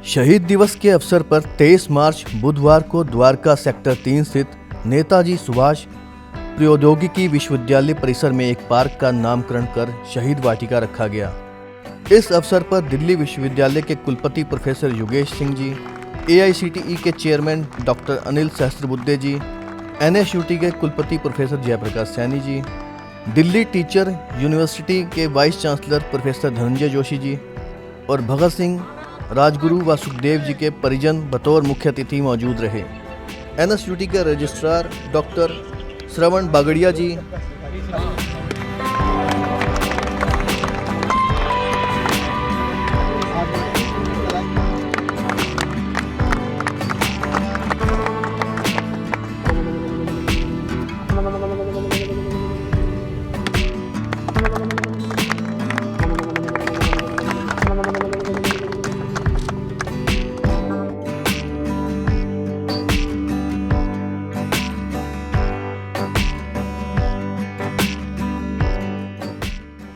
शहीद दिवस के अवसर पर 23 मार्च बुधवार को द्वारका सेक्टर 3 स्थित नेताजी सुभाष प्रौद्योगिकी विश्वविद्यालय परिसर में एक पार्क का नामकरण कर शहीद वाटिका रखा गया। इस अवसर पर दिल्ली विश्वविद्यालय के कुलपति प्रोफेसर योगेश सिंह जी, AICTE के chairman doctor Anil Sahasrabudhe ji, NSUT के कुलपति professor Jaiprakash Saini ji, Delhi teacher university के vice chancellor professor Dhananjay Joshi ji और भगत सिंह, राजगुरु व सुखदेव जी के परिजन बतौर मुख्य अतिथि मौजूद रहे। NSUT के रजिस्ट्रार डॉक्टर श्रवण बागड़िया जी,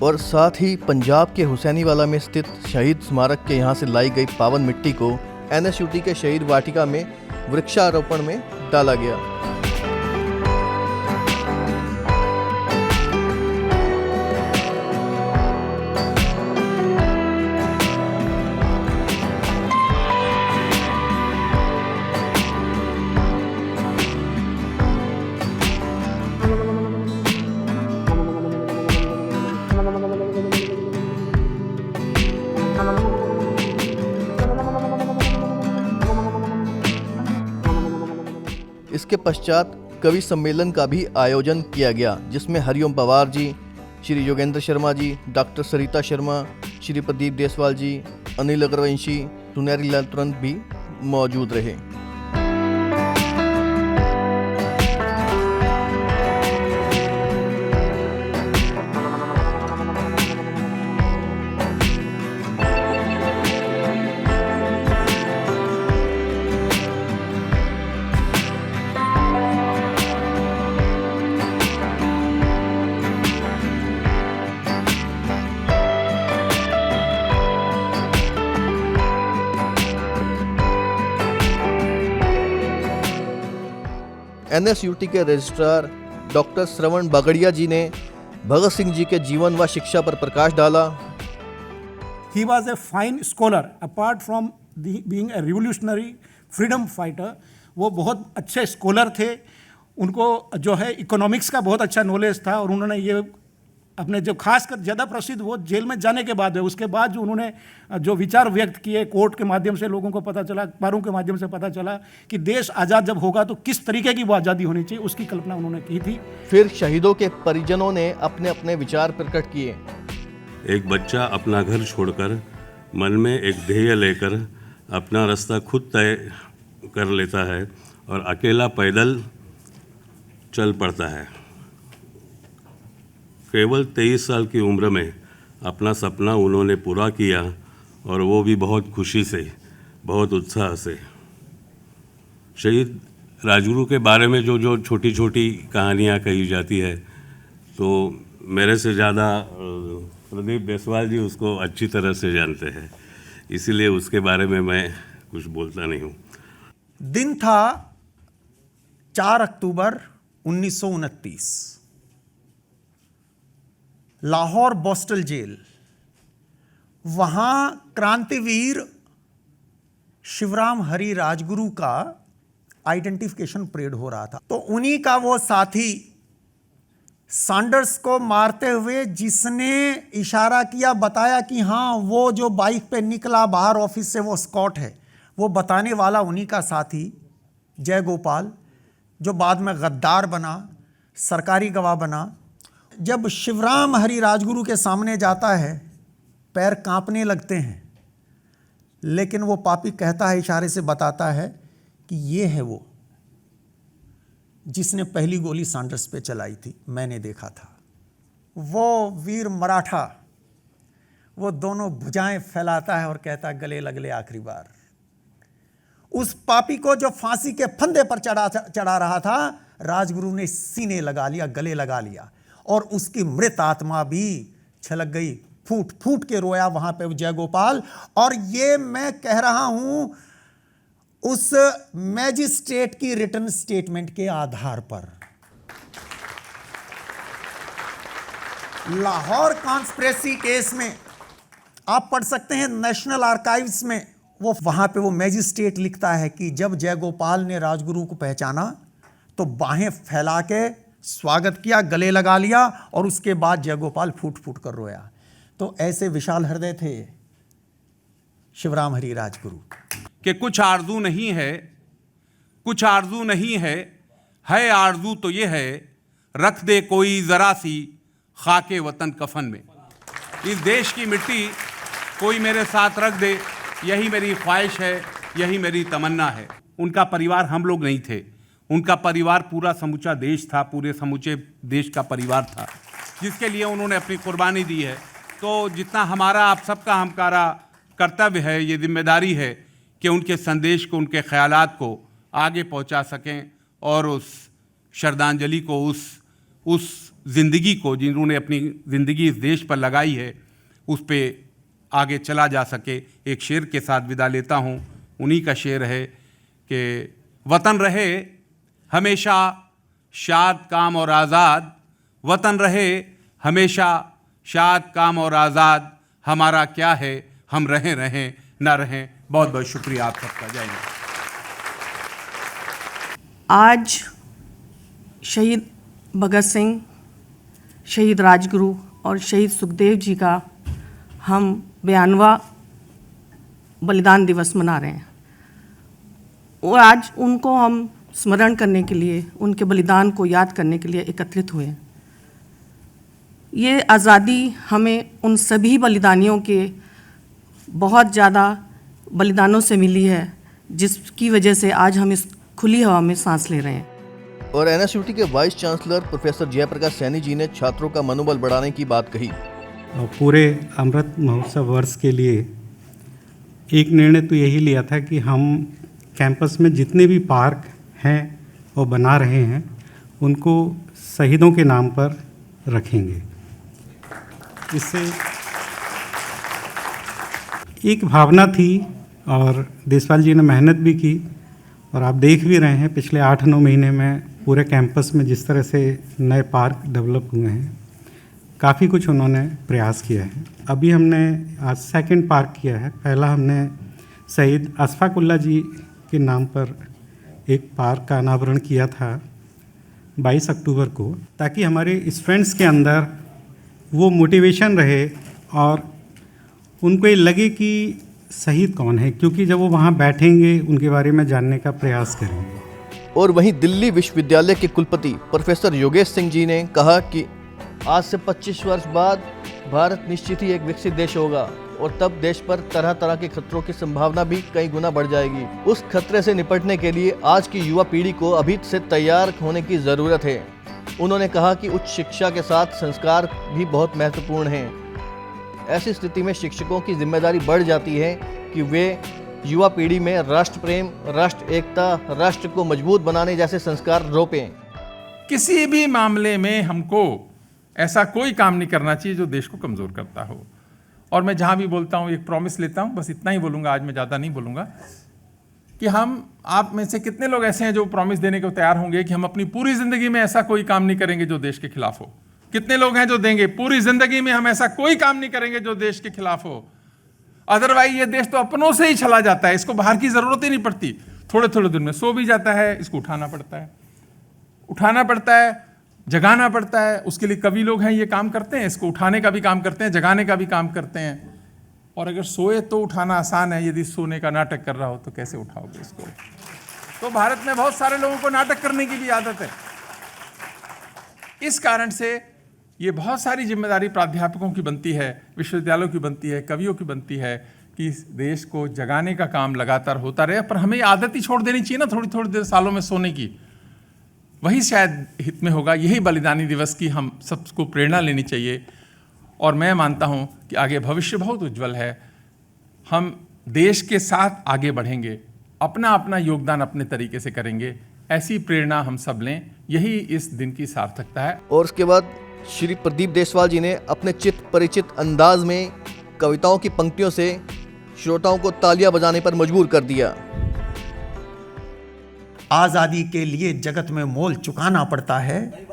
और साथ ही पंजाब के हुसैनीवाला में स्थित शहीद स्मारक के यहाँ से लाई गई पावन मिट्टी को NSUT के शहीद वाटिका में वृक्षारोपण में डाला गया। इसके पश्चात कवि सम्मेलन का भी आयोजन किया गया, जिसमें हरिओम पवार जी, श्री योगेंद्र शर्मा जी, डॉक्टर सरिता शर्मा, श्री प्रदीप देसवाल जी, अनिल अग्रवंशी, सुनहरी लाल तुरंत भी मौजूद रहे। NSUT के रजिस्ट्रार डॉक्टर श्रवण बागड़िया जी ने भगत सिंह जी के जीवन व शिक्षा पर प्रकाश डाला। He was a fine scholar, apart from being a revolutionary freedom fighter. वो बहुत अच्छे स्कॉलर थे। उनको जो है इकोनॉमिक्स का बहुत अच्छा नॉलेज था और उन्होंने ये अपने जो खासकर ज़्यादा प्रसिद्ध वो जेल में जाने के बाद है, उसके बाद जो उन्होंने जो विचार व्यक्त किए, कोर्ट के माध्यम से लोगों को पता चला, अखबारों के माध्यम से पता चला कि देश आज़ाद जब होगा तो किस तरीके की वो आज़ादी होनी चाहिए, उसकी कल्पना उन्होंने की थी। फिर शहीदों के परिजनों ने अपने अपने विचार प्रकट किए। एक बच्चा अपना घर छोड़कर मन में एक ध्येय लेकर अपना रास्ता खुद तय कर लेता है और अकेला पैदल चल पड़ता है। केवल 23 साल की उम्र में अपना सपना उन्होंने पूरा किया और वो भी बहुत खुशी से, बहुत उत्साह से। शहीद राजगुरु के बारे में जो छोटी छोटी कहानियाँ कही जाती है, तो मेरे से ज़्यादा प्रदीप देसवाल जी उसको अच्छी तरह से जानते हैं, इसीलिए उसके बारे में मैं कुछ बोलता नहीं हूँ। दिन था 4 अक्टूबर 1929। लाहौर बोस्टल जेल, वहाँ क्रांतिवीर शिवराम हरी राजगुरु का आइडेंटिफिकेशन परेड हो रहा था। तो उन्हीं का वो साथी सैंडर्स को मारते हुए जिसने इशारा किया, बताया कि हाँ वो जो बाइक पे निकला बाहर ऑफिस से वो स्कॉट है, वो बताने वाला उन्हीं का साथी जय गोपाल, जो बाद में गद्दार बना, सरकारी गवाह बना। जब शिवराम हरी राजगुरु के सामने जाता है, पैर कांपने लगते हैं, लेकिन वो पापी कहता है, इशारे से बताता है कि ये है वो जिसने पहली गोली सैंडर्स पे चलाई थी, मैंने देखा था। वो वीर मराठा वो दोनों भुजाएं फैलाता है और कहता है, गले लग ले आखिरी बार। उस पापी को जो फांसी के फंदे पर चढ़ा रहा था, राजगुरु ने सीने लगा लिया, गले लगा लिया और उसकी मृत आत्मा भी छलक गई फूट फूट के रोया वहां पे जयगोपाल। और ये मैं कह रहा हूं उस मैजिस्ट्रेट की रिटन स्टेटमेंट के आधार पर। लाहौर कॉन्स्पिरेसी केस में आप पढ़ सकते हैं, नेशनल आर्काइव्स में वो वहां पे वो मैजिस्ट्रेट लिखता है कि जब जयगोपाल ने राजगुरु को पहचाना तो बाहें फैला के स्वागत किया, गले लगा लिया और उसके बाद जयगोपाल फूट फूट कर रोया। तो ऐसे विशाल हृदय थे शिवराम हरि राजगुरु। कि कुछ आरजू नहीं है, कुछ आरजू नहीं है आरजू तो ये है, रख दे कोई जरा सी खाके वतन कफन में। इस देश की मिट्टी कोई मेरे साथ रख दे, यही मेरी ख्वाहिश है, यही मेरी तमन्ना है। उनका परिवार हम लोग नहीं थे, उनका परिवार पूरा समूचा देश था, पूरे समूचे देश का परिवार था जिसके लिए उन्होंने अपनी कुर्बानी दी है। तो जितना हमारा आप सबका हमकारा कर्तव्य है, ये जिम्मेदारी है कि उनके संदेश को, उनके ख्यालात को आगे पहुंचा सकें और उस श्रद्धांजलि को, उस ज़िंदगी को जिन्होंने अपनी ज़िंदगी इस देश पर लगाई है, उस पे आगे चला जा सके। एक शेर के साथ विदा लेता हूँ, उन्हीं का शेर है कि वतन रहे हमेशा शाद काम और आज़ाद, वतन रहे हमेशा शाद काम और आज़ाद, हमारा क्या है हम रहें ना रहें। बहुत बहुत शुक्रिया आप सबका। जय हिंद। आज शहीद भगत सिंह, शहीद राजगुरु और शहीद सुखदेव जी का हम 92वां बलिदान दिवस मना रहे हैं और आज उनको हम स्मरण करने के लिए, उनके बलिदान को याद करने के लिए एकत्रित हुए हैं। ये आज़ादी हमें उन सभी बलिदानियों के बहुत ज़्यादा बलिदानों से मिली है, जिसकी वजह से आज हम इस खुली हवा में सांस ले रहे हैं। और एनएसयूटी के vice chancellor professor Jaiprakash Saini ji ने छात्रों का मनोबल बढ़ाने की बात कही। पूरे अमृत महोत्सव वर्ष के लिए एक निर्णय तो यही लिया था कि हम कैंपस में जितने भी पार्क हैं और बना रहे हैं उनको शहीदों के नाम पर रखेंगे। इससे एक भावना थी और देशपाल जी ने मेहनत भी की और आप देख भी रहे हैं पिछले 8-9 महीने में पूरे कैंपस में जिस तरह से नए पार्क डेवलप हुए हैं, काफ़ी कुछ उन्होंने प्रयास किया है। अभी हमने आज सेकंड पार्क किया है। पहला हमने शहीद अशफाक उल्लाह जी के नाम पर एक पार्क का अनावरण किया था 22 अक्टूबर को, ताकि हमारे स्टूडेंट्स के अंदर वो मोटिवेशन रहे और उनको ये लगे कि शहीद कौन है, क्योंकि जब वो वहाँ बैठेंगे उनके बारे में जानने का प्रयास करेंगे। और वहीं दिल्ली विश्वविद्यालय के कुलपति प्रोफेसर योगेश सिंह जी ने कहा कि आज से 25 वर्ष बाद भारत निश्चित ही एक विकसित देश होगा और तब देश पर तरह तरह के खतरों की संभावना भी कई गुना बढ़ जाएगी। उस खतरे से निपटने के लिए आज की युवा पीढ़ी को अभी से तैयार होने की ज़रूरत है। उन्होंने कहा कि उच्च शिक्षा के साथ संस्कार भी बहुत महत्वपूर्ण हैं। ऐसी स्थिति में शिक्षकों की जिम्मेदारी बढ़ जाती है कि वे युवा पीढ़ी में राष्ट्र प्रेम, राष्ट्र एकता, राष्ट्र को मजबूत बनाने जैसे संस्कार रोपें। किसी भी मामले में हमको ऐसा कोई काम नहीं करना चाहिए जो देश को कमज़ोर करता हो। और मैं जहाँ भी बोलता हूँ एक प्रॉमिस लेता हूँ, बस इतना ही बोलूँगा, आज मैं ज़्यादा नहीं बोलूँगा, कि हम आप में से कितने लोग ऐसे हैं जो प्रॉमिस देने को तैयार होंगे कि हम अपनी पूरी ज़िंदगी में ऐसा कोई काम नहीं करेंगे जो देश के खिलाफ हो। कितने लोग हैं जो देंगे पूरी ज़िंदगी में हम ऐसा कोई काम नहीं करेंगे जो देश के खिलाफ हो। अदरवाइज ये देश तो अपनों से ही चला जाता है, इसको बाहर की ज़रूरत ही नहीं पड़ती। थोड़े थोड़े दिन में सो भी जाता है, इसको उठाना पड़ता है, जगाना पड़ता है। उसके लिए कवि लोग हैं, ये काम करते हैं, इसको उठाने का भी काम करते हैं, जगाने का भी काम करते हैं। और अगर सोए तो उठाना आसान है, यदि सोने का नाटक कर रहा हो तो कैसे उठाओगे इसको। तो भारत में बहुत सारे लोगों को नाटक करने की भी आदत है। इस कारण से ये बहुत सारी जिम्मेदारी प्राध्यापकों की बनती है, विश्वविद्यालयों की बनती है, कवियों की बनती है कि इस देश को जगाने का काम लगातार होता रहे। पर हमें आदत ही छोड़ देनी चाहिए ना थोड़ी थोड़ी देर सालों में सोने की। वही शायद हित में होगा। यही बलिदानी दिवस की हम सबको प्रेरणा लेनी चाहिए। और मैं मानता हूं कि आगे भविष्य बहुत उज्जवल है। हम देश के साथ आगे बढ़ेंगे, अपना अपना योगदान अपने तरीके से करेंगे। ऐसी प्रेरणा हम सब लें, यही इस दिन की सार्थकता है। और उसके बाद श्री प्रदीप देसवाल जी ने अपने चित परिचित अंदाज में कविताओं की पंक्तियों से श्रोताओं को तालियां बजाने पर मजबूर कर दिया। आजादी के लिए जगत में मोल चुकाना पड़ता है,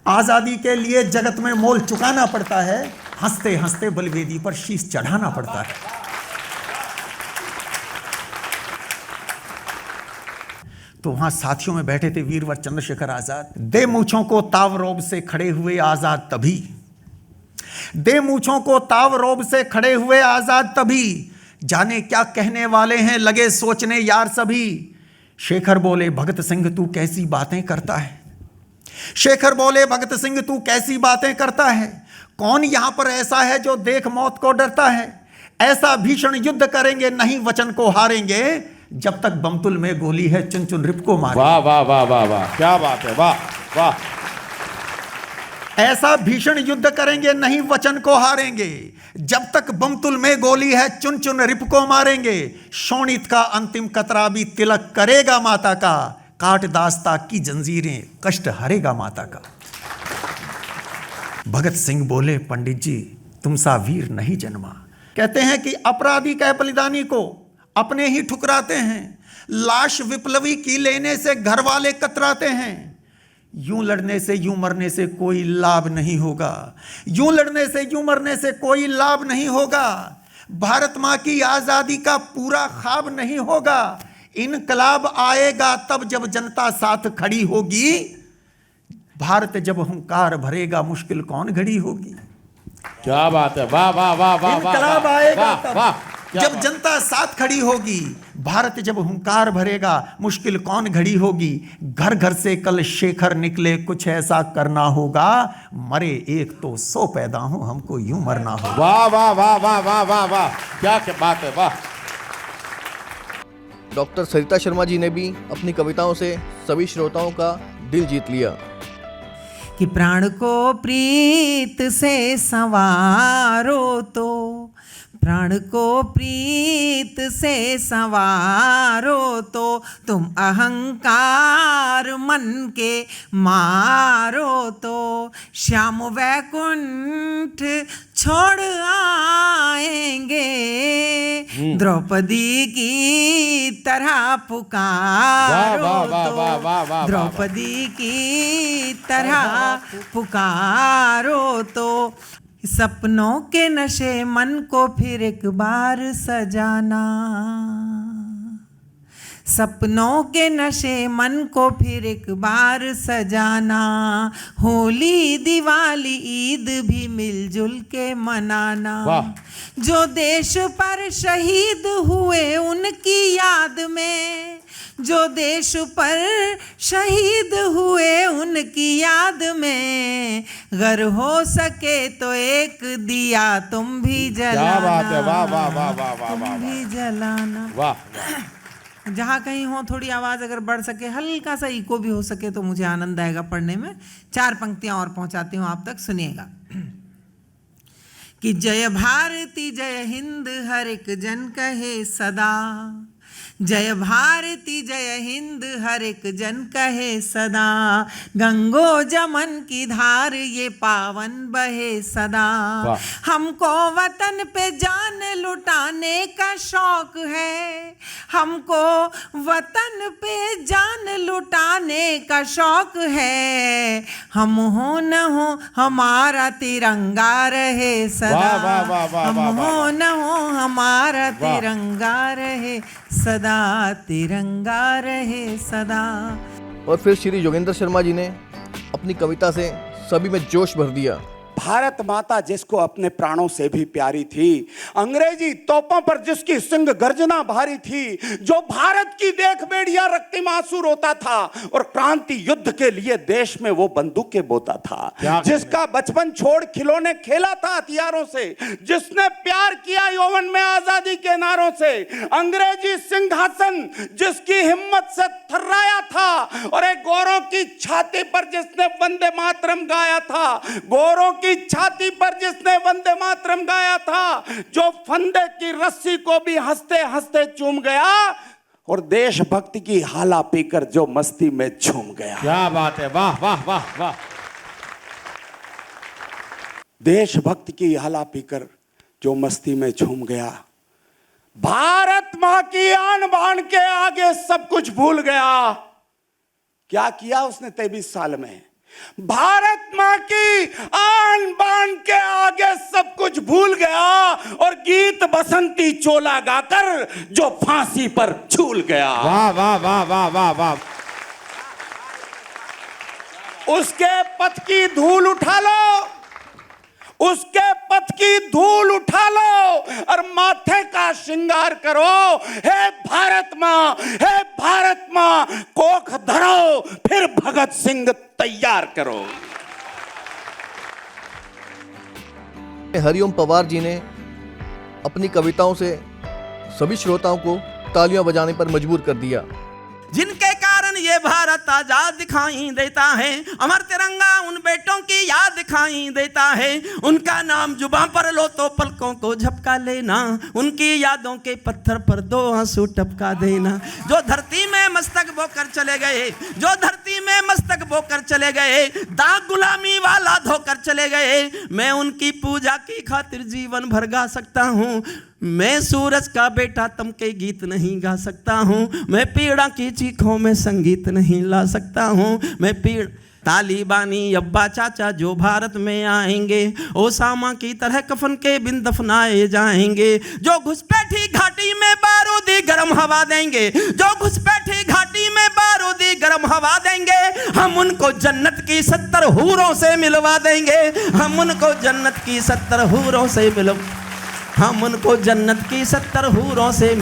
आजादी के लिए जगत में मोल चुकाना पड़ता है, हंसते हंसते बलिवेदी पर शीश चढ़ाना पड़ता है। तो वहां साथियों में बैठे थे वीरवर चंद्रशेखर आजाद। दे मूछों को ताव रोब से खड़े हुए आजाद तभी, दे मूछों को ताव रोब से खड़े हुए आजाद तभी, जाने क्या कहने वाले हैं लगे सोचने यार सभी। शेखर बोले भगत सिंह तू कैसी बातें करता है, शेखर बोले भगत सिंह तू कैसी बातें करता है, कौन यहां पर ऐसा है जो देख मौत को डरता है। ऐसा भीषण युद्ध करेंगे नहीं वचन को हारेंगे, जब तक बमतुल में गोली है चुन चुन रिप को मारेंगे। वाह वाह वाह वाह वाह, क्या बात है, वाह वाह। ऐसा भीषण युद्ध करेंगे नहीं वचन को हारेंगे, जब तक बमतुल में गोली है चुन चुन रिप को मारेंगे। शोणित का अंतिम कतरा भी तिलक करेगा माता का, काट दास्ता की जंजीरें कष्ट हरेगा माता का। भगत सिंह बोले पंडित जी तुम सा वीर नहीं जन्मा। कहते हैं कि अपराधी कह बलिदानी को अपने ही ठुकराते हैं, लाश विप्लवी की लेने से घर वाले कतराते हैं। यूं लड़ने से यूं मरने से कोई लाभ नहीं होगा, यूं लड़ने से यूं मरने से कोई लाभ नहीं होगा। भारत मां की आजादी का पूरा ख्वाब नहीं होगा। इनकलाब आएगा तब जब जनता साथ खड़ी होगी, भारत जब हुंकार भरेगा मुश्किल कौन घड़ी होगी। क्या बात है, वाह वाह वाह वाह। इनकलाब आएगा तब वाह, जब जनता साथ खड़ी होगी, भारत जब हुंकार भरेगा मुश्किल कौन घड़ी होगी। घर घर से कल शेखर निकले कुछ ऐसा करना होगा, मरे एक तो 100 पैदा हो हमको यूं मरना होगा। वाह वाह वाह वाह वाह वाह वाह, क्या बात है, वाह। डॉक्टर सरिता शर्मा जी ने भी अपनी कविताओं से सभी श्रोताओं का दिल जीत लिया। कि प्राण को प्रीत से संवारो तो, प्राण को प्रीत से संवारो तो, तुम अहंकार मन के मारो तो, श्याम वैकुंठ छोड़ आएंगे, द्रौपदी की तरह पुकारो तो, द्रौपदी की तरह पुकारो तो। सपनों के नशे मन को फिर एक बार सजाना, सपनों के नशे मन को फिर एक बार सजाना। होली दिवाली ईद भी मिलजुल के मनाना। जो देश पर शहीद हुए उनकी याद में, जो देश पर शहीद हुए उनकी याद में, अगर हो सके तो एक दिया तुम भी जलाना। वाह वाह वाह वाह वाह, तुम भी जलाना। वाह। जहाँ कहीं हो थोड़ी आवाज़ अगर बढ़ सके, हल्का सा इको भी हो सके तो मुझे आनंद आएगा पढ़ने में। 4 पंक्तियां और पहुंचाती हूँ आप तक, सुनिएगा। कि जय भारती जय हिंद हर एक जन कहे सदा, जय भारती जय हिंद हर एक जन कहे सदा। गंगो जमन की धार ये पावन बहे सदा। हमको वतन पे जान लुटाने का शौक है, हमको वतन पे जान लुटाने का शौक है। हम हो न हो हमारा तिरंगा रहे सदा, हम हो न हो हमारा तिरंगा रहे सदा, तिरंगा रहे सदा। और फिर श्री योगेंद्र शर्मा जी ने अपनी कविता से सभी में जोश भर दिया। भारत माता जिसको अपने प्राणों से भी प्यारी थी, अंग्रेजी तोपों पर जिसकी सिंह गर्जना भारी थी, जो भारत की देख बेड़िया रक्तिम आंसू रोता था और क्रांति युद्ध के लिए देश में वो बंदूकें बोता था, जिसका बचपन छोड़ खिलौने खेला था हथियारों से, जिसने प्यार किया यौवन में आजादी के नारों से, अंग्रेजी सिंहासन जिसकी हिम्मत से थर्राया था और एक गोरों की छाती पर जिसने वंदे मातरम गाया था, गोरों की छाती पर जिसने वंदे मातरम गाया था, जो फंदे की रस्सी को भी हंसते हंसते चूम गया और देशभक्ति की हाला पीकर जो मस्ती में झूम गया। क्या बात है, वाह वाह वाह वाह। देशभक्ति की हाला पीकर जो मस्ती में झूम गया, भारत मां की आन बान के आगे सब कुछ भूल गया। क्या किया उसने 23 साल में? भारत मां की आन बान के आगे सब कुछ भूल गया और गीत बसंती चोला गाकर जो फांसी पर झूल गया। वाह वाह वाह वाह वाह वाह। उसके पथ की धूल उठा लो, उसके पथ की धूल उठा लो और माथे का श्रृंगार करो। हे भारत मां, हे भारत मां, कोख धरो, फिर भगत सिंह तैयार करो। हरिओम पवार जी ने अपनी कविताओं से सभी श्रोताओं को तालियां बजाने पर मजबूर कर दिया। जिनके कारण ये भारत आजाद दिखाई देता है, अमर तिरंगा उन बेटों की याद दिखाई देता है। उनका नाम जुबां पर लो तो पलकों को झपका लेना, उनकी यादों के पत्थर पर 2 आंसू टपका देना। जो धरती में मस्तक बोकर चले गए, जो धरती में मस्तक बोकर चले गए, दाग गुलामी वाला धोकर चले गए, मैं उनकी पूजा की खातिर जीवन भर गा सकता हूँ। मैं सूरज का बेटा तम के गीत नहीं गा सकता हूँ, मैं पीड़ा की चीखों में संगीत नहीं ला सकता हूँ। मैं पीड़ तालिबानी अब्बा चाचा जो भारत में आएंगे, ओसामा की तरह कफन के बिन दफनाए जाएंगे। जो घुसपैठी घाटी में बारूदी गर्म हवा देंगे, जो घुसपैठी घाटी में बारूदी गर्म हवा देंगे, हम उनको जन्नत की 70 हूरों से मिलवा देंगे। हम उनको जन्नत की 70 हूरों से हम उनको जन्नत की 70 हूरों से